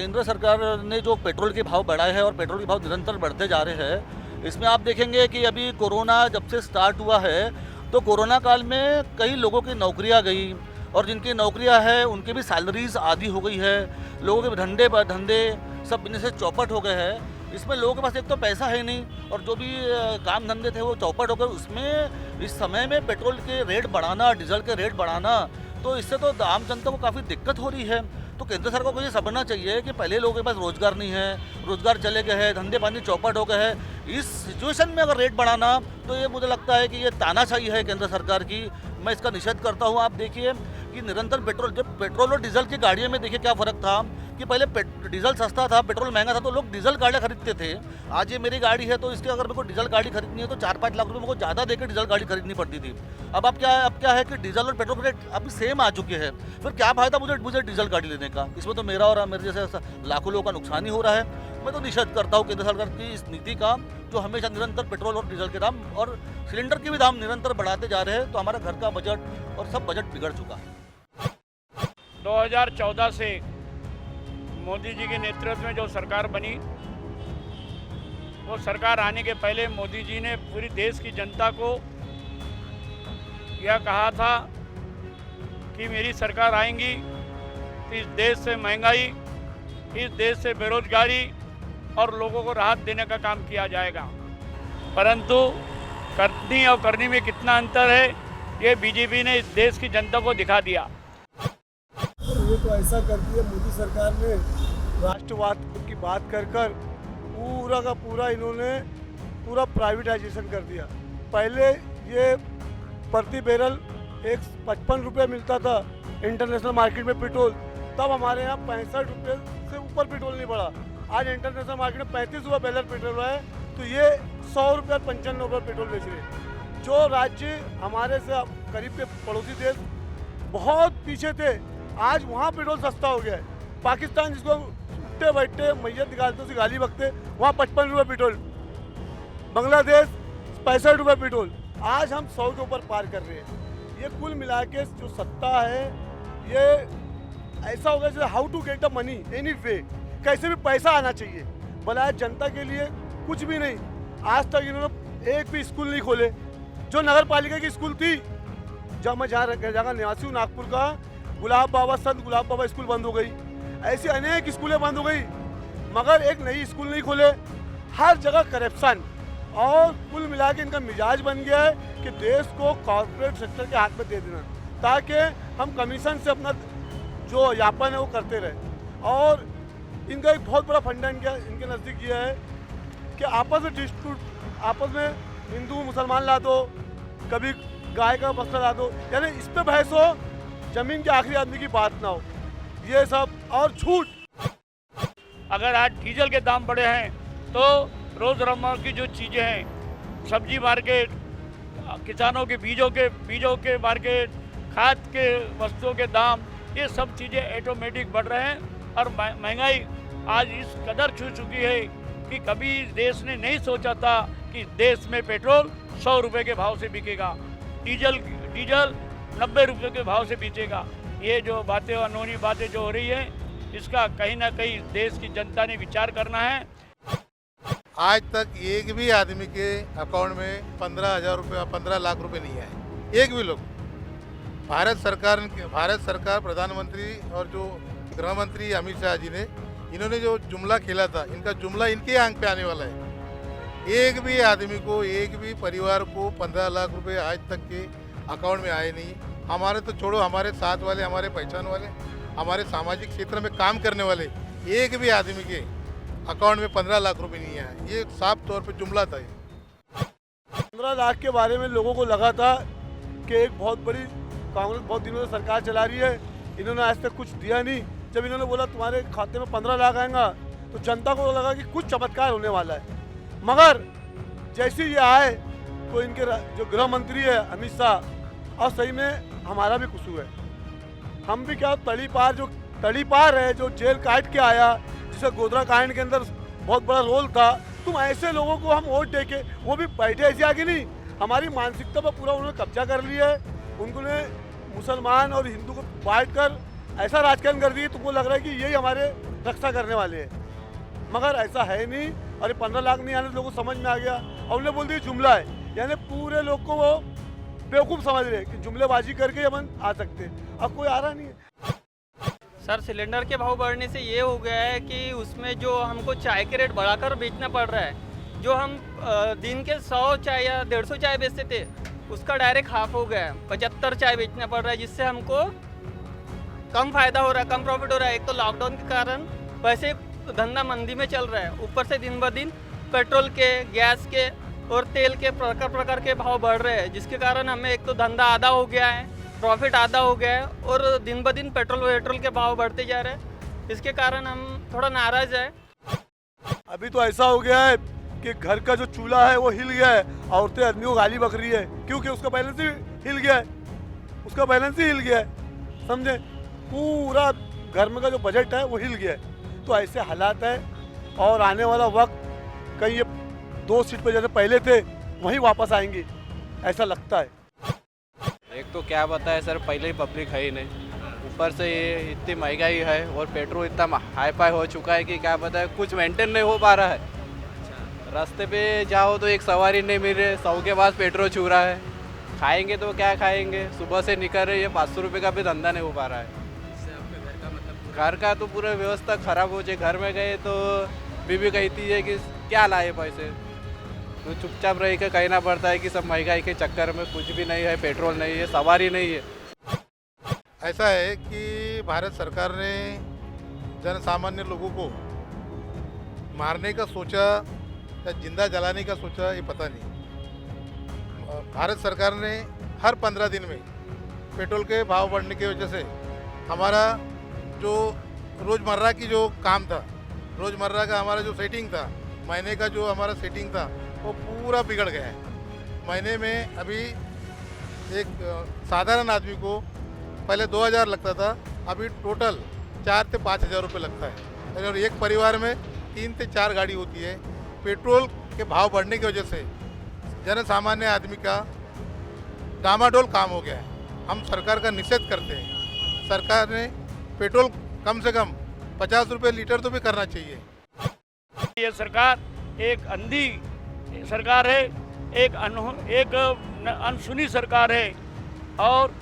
केंद्र सरकार ने जो पेट्रोल के भाव बढ़ाए हैं और पेट्रोल के भाव निरंतर बढ़ते जा रहे हैं, इसमें आप देखेंगे कि अभी कोरोना जब से स्टार्ट हुआ है तो कोरोना काल में कई लोगों की नौकरियां गई और जिनकी नौकरियां हैं उनकी भी सैलरीज आधी हो गई है। लोगों के धंधे सब बिजनेस चौपट हो गए हैं। इसमें लोगों के पास एक तो पैसा है नहीं और जो भी काम धंधे थे वो चौपट हो गए। उसमें इस समय में पेट्रोल के रेट बढ़ाना, डीजल के रेट बढ़ाना, तो इससे तो आम जनता को काफ़ी दिक्कत हो रही है। तो केंद्र सरकार को ये समझना चाहिए कि पहले लोगों के पास रोजगार नहीं है, रोजगार चले गए हैं, धंधे पानी चौपट हो गए हैं। इस सिचुएशन में अगर रेट बढ़ाना तो ये मुझे लगता है कि ये तानाशाही है केंद्र सरकार की। मैं इसका निषेध करता हूँ। आप देखिए कि निरंतर पेट्रोल और डीजल की गाड़ियों में देखिए क्या फ़र्क था कि पहले डीजल सस्ता था, पेट्रोल महंगा था, तो लोग डीजल गाड़ियाँ खरीदते थे। आज ये मेरी गाड़ी है तो इसके अगर मेरे को डीजल गाड़ी खरीदनी है तो 4-5 लाख रुपए मेरे को ज़्यादा देकर डीजल गाड़ी खरीदनी पड़ती थी। अब क्या है कि डीजल और पेट्रोल के रेट अभी सेम आ चुके हैं। फिर क्या फायदा मुझे डीजल गाड़ी लेने का? इसमें तो मेरा और मेरे जैसे लाखों लोगों का नुकसान ही हो रहा है। मैं तो निषेध करता हूँ केंद्र सरकार की इस नीति का, जो हमेशा निरंतर पेट्रोल और डीजल के दाम और सिलेंडर के भी दाम निरंतर बढ़ाते जा रहे हैं। तो हमारा घर का बजट और सब बजट बिगड़ चुका है। 2014 से मोदी जी के नेतृत्व में जो सरकार बनी, वो सरकार आने के पहले मोदी जी ने पूरी देश की जनता को यह कहा था कि मेरी सरकार आएंगी तो इस देश से महंगाई, इस देश से बेरोजगारी और लोगों को राहत देने का काम किया जाएगा। परंतु करनी और करनी में कितना अंतर है, ये बीजेपी ने इस देश की जनता को दिखा दिया। ये तो ऐसा कर दिया मोदी सरकार ने, राष्ट्रवाद की बात कर पूरा का पूरा इन्होंने पूरा प्राइवेटाइजेशन कर दिया। पहले ये प्रति बैरल 55 रुपये मिलता था इंटरनेशनल मार्केट में पेट्रोल, तब हमारे यहाँ 65 रुपये से ऊपर पेट्रोल नहीं बढ़ा। आज इंटरनेशनल मार्केट में 35 रुपये बैरल पेट्रोल है, तो ये 100 रुपये 95 रुपये पेट्रोल बेच रहे हैं। जो राज्य हमारे से करीब के पड़ोसी देश बहुत पीछे थे, आज वहाँ पेट्रोल सस्ता हो गया है। पाकिस्तान जिसको उठते बैठते मैयत निकालते उसे गाली बकते, वहाँ 55 रुपये पेट्रोल, बांग्लादेश 65 रुपये पेट्रोल। आज हम 100 के ऊपर पार कर रहे हैं। ये कुल मिला के जो सत्ता है, ये ऐसा होगा जैसे how to get the money anyway, कैसे भी पैसा आना चाहिए, भला जनता के लिए कुछ भी नहीं। आज तक इन्होंने एक भी स्कूल नहीं खोले। जो नगर पालिका की स्कूल थी, जब मैं जहाँ निवासी हूँ नागपुर का, संत गुलाब बाबा स्कूल बंद हो गई। ऐसी अनेक स्कूलें बंद हो गई, मगर एक नई स्कूल नहीं खोले। हर जगह करप्शन, और कुल मिला के इनका मिजाज बन गया है कि देश को कॉर्पोरेट सेक्टर के हाथ में दे देना, ताकि हम कमीशन से अपना जो यापन है वो करते रहे। और इनका एक बहुत बड़ा फंडा इनके नज़दीक ये है कि आपस में हिंदू मुसलमान ला दो, कभी गाय का मसला ला दो, यानी इस पर बहस हो, जमीन के आखिरी आदमी की बात ना हो, ये सब। और छूट, अगर आज डीजल के दाम बढ़े हैं तो रोज़मर्रा की जो चीज़ें हैं, सब्जी मार्केट, किसानों के बीजों के मार्केट, खाद के वस्तुओं के दाम, ये सब चीज़ें ऑटोमेटिक बढ़ रहे हैं। और महंगाई आज इस कदर छू चुकी है कि कभी देश ने नहीं सोचा था कि देश में पेट्रोल 100 रुपये के भाव से बिकेगा, डीजल 90 रुपये के भाव से बेचेगा। ये जो बातें, अनहोनी बातें जो हो रही है, इसका कहीं ना कहीं देश की जनता ने विचार करना है। आज तक एक भी आदमी के अकाउंट में 15,000 रुपये, 15 लाख रुपए नहीं आए, एक भी लोग। भारत सरकार प्रधानमंत्री और जो गृह मंत्री अमित शाह जी ने, इन्होंने जो जुमला खेला था, इनका जुमला इनके आंख पे आने वाला है। एक भी आदमी को, एक भी परिवार को 15 लाख रुपए आज तक के अकाउंट में आए नहीं। हमारे तो छोड़ो, हमारे साथ वाले, हमारे पहचान वाले, हमारे सामाजिक क्षेत्र में काम करने वाले एक भी आदमी के अकाउंट में 15 लाख रुपए नहीं आए। ये साफ तौर पे जुमला था। 15 लाख के बारे में लोगों को लगा था कि एक बहुत बड़ी कांग्रेस बहुत दिनों से सरकार चला रही है, इन्होंने आज तक कुछ दिया नहीं। जब इन्होंने बोला तुम्हारे खाते में 15 लाख आएगा, तो जनता को लगा कि कुछ चमत्कार होने वाला है। मगर जैसे ये आए तो इनके जो गृह मंत्री है अमित शाह, और सही में हमारा भी कसूर है। हम भी क्या तड़ी पार है, जो जेल काट के आया, जिसे गोधरा कांड के अंदर बहुत बड़ा रोल था। तुम ऐसे लोगों को हम वोट दे के, वो भी बैठे ऐसे आगे नहीं, हमारी मानसिकता पर पूरा उन्होंने कब्जा कर लिया है। उन्होंने मुसलमान और हिंदू को बांट कर ऐसा राजकारण कर दिया, तुमको लग रहा है कि यही हमारे रक्षा करने वाले हैं, मगर ऐसा है नहीं। अरे 15 लाख नहीं आने तो लोगों को समझ में आ गया और उन्होंने बोल दिया जुमला है, यानी पूरे लोग को वो बेवकूफ़ समझ रहे कि जुमलेबाजी करके अपन आ सकते हैं। अब कोई आ रहा नहीं है। सर सिलेंडर के भाव बढ़ने से ये हो गया है कि उसमें जो हमको चाय के रेट बढ़ाकर बेचना पड़ रहा है, जो हम दिन के 100 चाय या 150 चाय बेचते थे उसका डायरेक्ट हाफ हो गया है, 75 चाय बेचना पड़ रहा है, जिससे हमको कम फायदा हो रहा है, कम प्रॉफिट हो रहा है। एक तो लॉकडाउन के कारण वैसे धंधा मंदी में चल रहा है, ऊपर से दिन ब दिन पेट्रोल के, गैस के और तेल के प्रकार के भाव बढ़ रहे हैं, जिसके कारण हमें एक तो धंधा आधा हो गया है, प्रॉफिट आधा हो गया है और दिन ब दिन पेट्रोल के भाव बढ़ते जा रहे हैं। इसके कारण हम थोड़ा नाराज़ है। अभी तो ऐसा हो गया है कि घर का जो चूल्हा है वो हिल गया है, औरतें आदमी को गाली बक रही है क्योंकि उसका बैलेंस ही हिल गया है, उसका बैलेंस ही हिल गया है, समझे। पूरा घर में का जो बजट है वो हिल गया है। तो ऐसे हालात है और आने वाला वक्त कहीं ये 2 सीट पर जैसे पहले थे वहीं वापस आएंगे, ऐसा लगता है। एक तो क्या बताए सर, पहले ही पब्लिक है ही नहीं, ऊपर से ये इतनी महंगाई है और पेट्रोल इतना हाई फाई हो चुका है कि क्या बताए कुछ मेंटेन नहीं हो पा रहा है। रास्ते पे जाओ तो एक सवारी नहीं मिल रही, 100 के बाद पेट्रोल छू रहा है, खाएंगे तो क्या खाएंगे, सुबह से निकल रहे, ये 500 रुपये का भी धंधा नहीं हो पा रहा है। घर का तो पूरा व्यवस्था खराब हो जाए। घर में गए तो बीबी कहती है कि क्या लाए पैसे, तो चुपचाप रह के कहना पड़ता है कि सब महंगाई के चक्कर में कुछ भी नहीं है, पेट्रोल नहीं है, सवारी नहीं है। ऐसा है कि भारत सरकार ने जन सामान्य लोगों को मारने का सोचा या जिंदा जलाने का सोचा, ये पता नहीं। भारत सरकार ने हर 15 दिन में पेट्रोल के भाव बढ़ने की वजह से हमारा जो रोज़मर्रा की जो काम था, रोज़मर्रा का हमारा जो सेटिंग था, महीने का जो हमारा सेटिंग था वो पूरा बिगड़ गया है। महीने में अभी एक साधारण आदमी को पहले 2000 लगता था, अभी टोटल 4 से 5 हज़ार रुपये लगता है और एक परिवार में 3 से 4 गाड़ी होती है। पेट्रोल के भाव बढ़ने की वजह से जन सामान्य आदमी का डामाडोल काम हो गया है। हम सरकार का निषेध करते हैं। सरकार ने पेट्रोल कम से कम 50 रुपये लीटर तो भी करना चाहिए। ये सरकार एक अंधी सरकार है, एक अनसुनी सरकार है और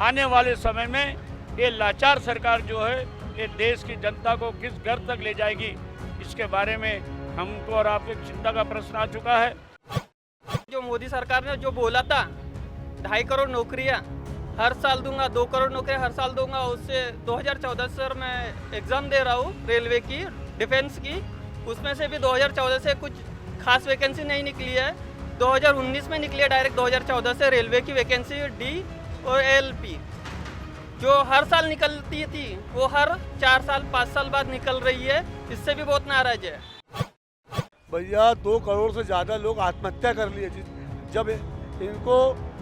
आने वाले समय में ये लाचार सरकार जो है ये देश की जनता को किस घर तक ले जाएगी, इसके बारे में हमको और आपको चिंता का प्रश्न आ चुका है। जो मोदी सरकार ने जो बोला था 2.5 करोड़ नौकरियां हर साल दूंगा, 2 करोड़ नौकरियां हर साल दूंगा, उससे 2014 से सर मैं एग्ज़ाम दे रहा हूँ रेलवे की, डिफेंस की, उसमें से भी 2014 से कुछ खास वैकेंसी नहीं निकली है। 2019 में निकली है डायरेक्ट 2014 से रेलवे की वैकेंसी डी और एलपी, जो हर साल निकलती थी वो हर 4 साल 5 साल बाद निकल रही है। इससे भी बहुत नाराज है। भैया 2 करोड़ से ज़्यादा लोग आत्महत्या कर लिए। जब इनको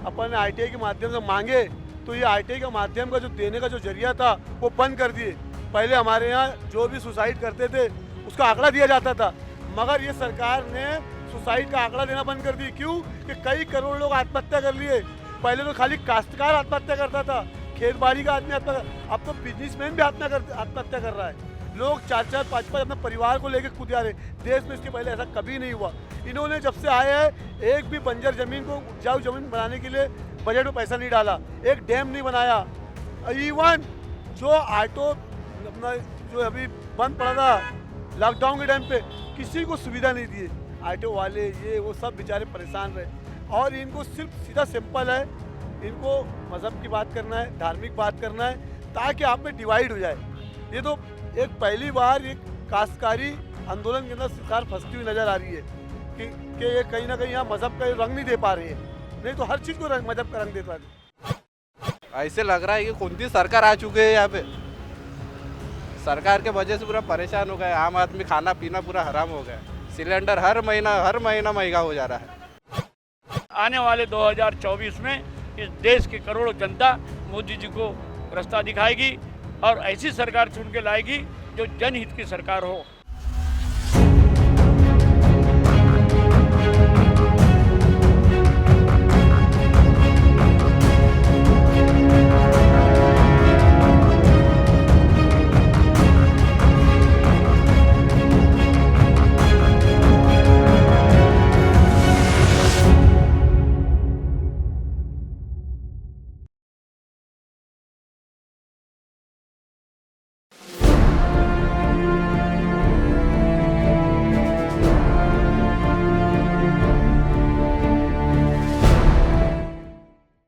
अपन ITI के माध्यम से मांगे तो ये ITI के माध्यम का जो देने का जो जरिया था वो बंद कर दिए। पहले हमारे यहाँ जो भी सुसाइड करते थे उसका आंकड़ा दिया जाता था, मगर ये सरकार ने सुसाइड का आंकड़ा देना बंद कर दी। क्यों? कि कई करोड़ लोग आत्महत्या कर लिए। पहले तो खाली काश्तकार आत्महत्या करता था, खेत बाड़ी का आदमी आत्महत्या, अब तो बिजनेसमैन भी आत्महत्या कर रहा है। लोग 4-4, 5-5 अपने परिवार को लेकर कूद जा रहे। देश में इसके पहले ऐसा कभी नहीं हुआ। इन्होंने जब से आए हैं एक भी बंजर ज़मीन को उपजाऊ ज़मीन बनाने के लिए बजट में पैसा नहीं डाला, एक डैम नहीं बनाया। इवन जो ऑटो अपना जो अभी बंद पड़ा था लॉकडाउन के टाइम पे, किसी को सुविधा नहीं दी। ऑटो वाले ये वो सब बेचारे परेशान रहे। और इनको सिर्फ सीधा सिंपल है, इनको मज़हब की बात करना है, धार्मिक बात करना है, ताकि आप में डिवाइड हो जाए। ये तो एक पहली बार एक काश्तकारी आंदोलन के अंदर सरकार फंसती हुई नज़र आ रही है कि ये कहीं ना कहीं यहाँ मज़हब का रंग नहीं दे पा रही है, नहीं तो हर चीज़ को मज़हब का रंग देता है। ऐसे लग रहा है कि कौन सी सरकार आ चुकी है यहाँ पे। सरकार के वजह से पूरा परेशान हो गया, आम आदमी खाना पीना पूरा हराम हो गया। सिलेंडर हर महीना महंगा हो जा रहा है। आने वाले 2024 में इस देश की करोड़ों जनता मोदी जी को रास्ता दिखाएगी और ऐसी सरकार चुन के लाएगी जो जनहित की सरकार हो।